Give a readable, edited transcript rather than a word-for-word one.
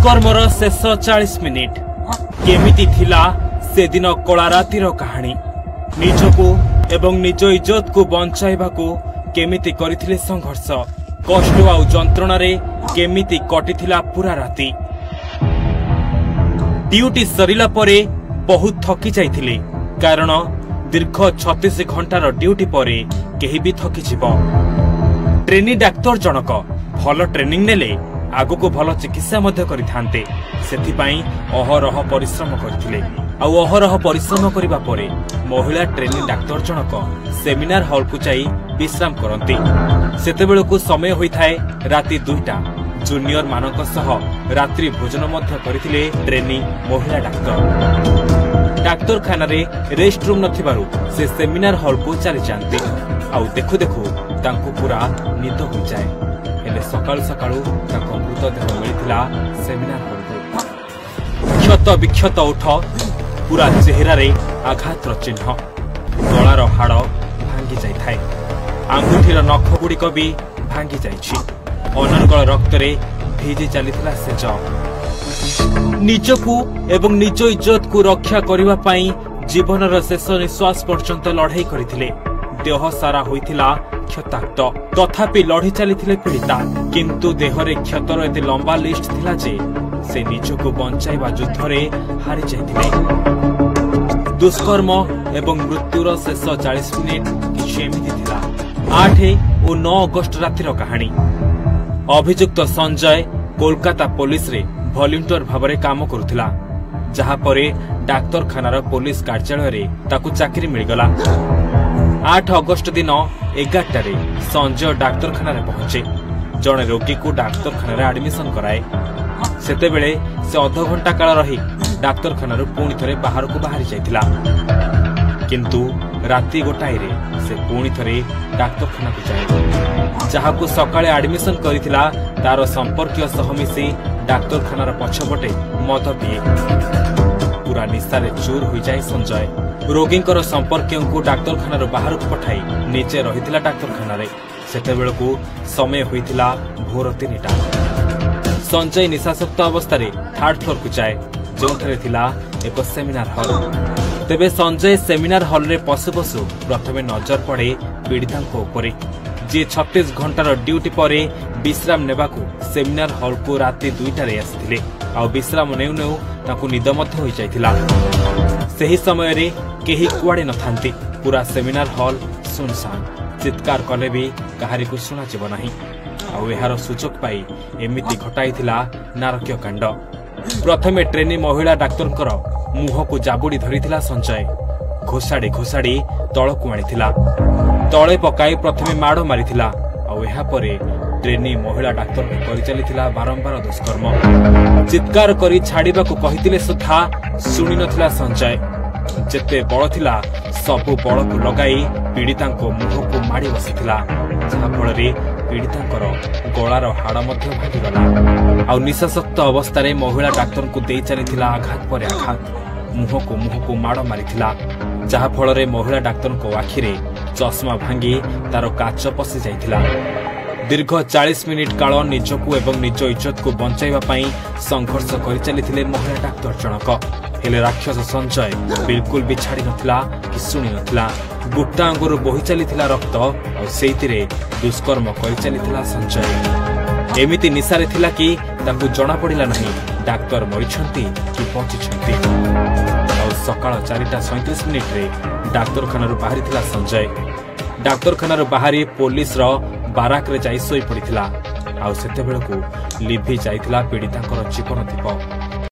दुष्कर्मर शेष 40 मिनिट केमिति थिला से दिन कला रातिर कहानी निजको एवं निज इज्जत को बंचाइबाकू केमिति करिथिले संघर्ष कष्ट आ जंत्रणा रे केमिति कटिथिला पूरा राति ड्यूटी सरिला परे बहुत थकी जाइथिले कारण दीर्घ 36 घंटार ड्यूटी परे केही भी थकी जिवो। ट्रेनी डाक्टर जनक भल ट्रेनिंग नेले आगु को भल चिकित्सा मध्य करिथान्ते सेथिपाई अहरह परिश्रम करथिले आ अहरह परिश्रम करिबा परे महिला ट्रेनी डाक्टर जनक सेमिनार हॉल को जाई विश्राम करंती सेतेबेलकु समय होइथाय राति 2टा जूनियर मानक सह रात्रि भोजन मध्य करथिले ट्रेनी महिला डाक्टर। डाक्तरखाना रे रेस्ट रूम नथिबारु से सेमिनार हॉल को चली जांती आउ देखु देखु तांको पूरा निद हो जाए हेले सकाळ सकाळू ताको मृतदेह मिलिथिला सेमिनार हॉल को क्षत विक्षत उठ पूरा चेहरा रे आघातर चिन्ह गलार हाड़ भांगी जाई थाए आंगुठीर नख गुड़िक भी भांगी जाइछि अनर्गल रक्त रे भिजी चलीथिला सेज निजकू एवं निज इज्जत को रक्षा करिबा पई जीवनर शेष निश्वास पर्यंत लड़ाई करथिले देह सारा होइथिला क्षताक्त तथापि लड़ी चलीथिले पीड़िता किंतु देहरे क्षतर एते लंबा लिस्ट थिला जे से निजको बंचाइबा युद्ध रे हारि जाइथिले। दुष्कर्म एवं मृत्युर शेष 40 मिनिट किछि एमिति थिला 8 और 9 अगस्त रातिर कहानी। अभियुक्त संजय कोलकाता पुलिस रे वॉलंटियर भाबरे काम करुथिला जहा परे डाक्तरखानार पुलिस कार्यालय रे ताकु चाकरी मिल गला। 8 अगस्त दिन 11 रे संजय डाक्तरखाना रे पहुंचे जणे रोगी को डाक्तरखाना रे एडमिशन कराए सेते बेले से आधा घंटा काल रही डाक्तरखाना रो पुणी थरे बाहर को बाहरी जाइथिला किंतु राति गोटाई रे से पुणी थरे डाक्तरखाना को जाए जहा को सकाळे एडमिशन करिथिला तार संपर्कीय सह मिसी डाक्तरखानार पछपटे मद पिए पूरा निशारे चूर हो जाए संजय रोगींकर संपर्कीय को डाक्तरखानार बाहर को पठाई नीचे रहिथिला डाक्तरखाना रे सेतेबेलकू समय होइथिला भोर 3टा संजय निशासक्त अवस्था रे 3rd फ्लोर को जाए जोंथरे थिला एक सेमिनार हॉल तेबे संजय सेमिनार हॉल रे पशु पशु प्रथमे नजर पड़े पीड़िता उपरे जे 36 घंटार ड्यूटी परे विश्राम नेबाकू सेमिनार हॉल को राति 2टा रे आसिथिले आ विश्राम नेउ नेउ ताकू निद मध्य होई जाइथिला सेही समय रे केही कुआडे नथांती पूरा सेमिनार हॉल सुनसान चित्कार कले भी कहारी को सुना जीव नाही आ एहार सूचक पाई एमिति घटाइथिला नारकीय कांड। प्रथमे ट्रेनी महिला डाक्तरकर मुह को जाबुड़ी धरिथिला संजय घोषाड़ी घोषाड़ी तळकु आनिथिला तळे पकाई प्रथमे माड़ मारिथिला आ एहा परे ट्रेनी महिला डाक्तर को करि चलीथिला बारंबार दुष्कर्म चित्कार करी छाड़ीबाकू कहिथिले सुद्धा सुनि नथिला संजय जेते बळ थिला सबु बळ को लगाई पीड़िता को मुह को माड़ी बसिथिला जहा फल रे पीड़ितांकर गलार हाड़ मध्य भांगीगला आ निशासक्त अवस्था रे महिला डाक्तर को दे चलीथिला आघात पर आघात मुह को माड़ मारिथिला जहा फल रे महिला डाक्तर को आखि रे चश्मा भांगी तार काच पसि जाइथिला। दीर्घ 40 मिनिट काल निजको एवं निज इज्जत को बंचाइबा पई संघर्ष करि चलीथिले महिला डाक्तर जनक हेले राक्षस संजय बिल्कुल भी छाड़ी नथिला कि सुनी नथिला गुप्ता अंगुर बोही चलीथिला रक्त और सेइतिरे दुष्कर्म करि चलीथिला संजय एमिति निशारे थिला कि ताकू जणा पड़िला नहीं डाक्तर मरिछंती कि बचिछंती और सकाळ 4:37 मिनिट रे डाक्तरखाना रो बाहरी थिला संजय डाक्तरखाना रो बाहरी पुलिस रो बाराक रे जाई सोई पड़िथिला आ सेते बेलकू लिभि जाइथिला पीड़ितांकर जीवन दीप।